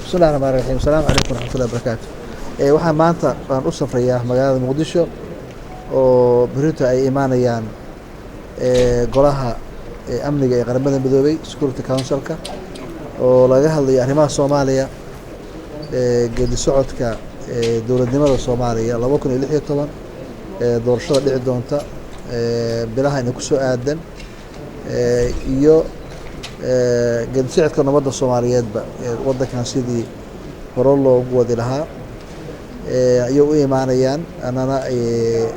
بسم الله الرحمن الرحيم السلام عليكم ورحمة الله وبركاته. waxaan maanta aan u safrayaa magaalada Muqdisho oo berito ay imaanayaan golaha amniga ee qaramada midoobay Security Council-ka oo laga hadlayo arrimaha Soomaaliya geedi socodka dowladnimada Soomaaliya 2016 doorashada dhici doonta bilaha inay ku soo aadan iyo geedi socodka nabadda Soomaaliyeedba wadankan sidii hore loogu wadi lahaa ayay u imaanayaan anana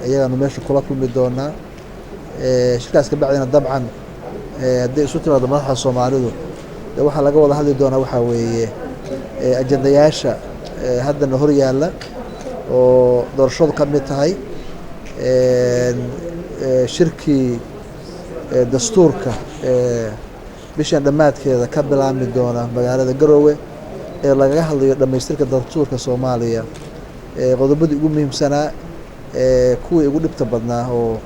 ayagana meesha kula kulmi doonaa shirkaas ka bacdina dabcan haddii isu timaado madaxda Soomaalidu waxaa laga wada hadli doonaa waxaa weeye ajendayaasha haddana hor yaalla oo doorashadu ka mid tahay shirkii dastuurka bishan dhammaadkeeda ka bilaabmi doona magaalada Garowe ee lagaga hadlayo dhamaystirka dastuurka Soomaaliya qodobadii ugu muhiimsanaa kuwii ugu dhibta badnaa oo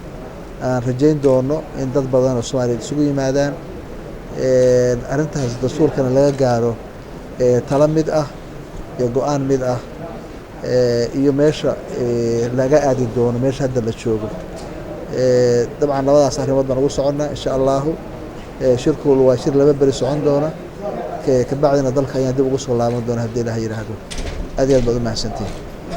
aan rajayn doono in dad badan oo Soomaaliyeed isugu yimaadaan arrintaas dastuurkana laga gaaro talo mid ah iyo go'aan mid ah iyo meesha laga aadi doono meesha hadda la joogo dabcan labadaas arrimood baan ugu soconnaa insha allahu shirku waa shir laba beri socon doona ka bacdina dalka ayaan dib ugu soo laaban doona haddii Ilaahay yiraahdo aad iyo aad baad u mahadsantihiin